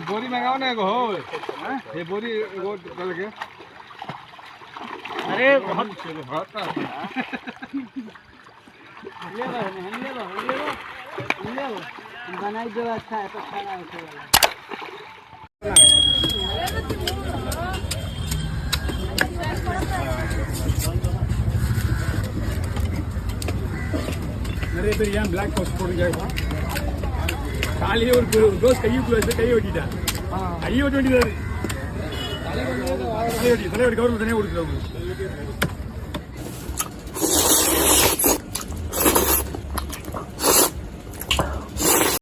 बोरी मंगाओ ना हो ये बोरी वो चल के अरे बहुत बनाई जो अच्छा है तो खाना நிறைய பேர் ஏன் பிளாக் பாஸ் போடுங்க காலையே ஒரு ரோஸ் கையுக்குள்ள வச்சு கையை வெட்டிட்டேன் கையை வெட்ட வேண்டியது தலைவடி கவர்மெண்ட் தனியாக கொடுக்குறவங்க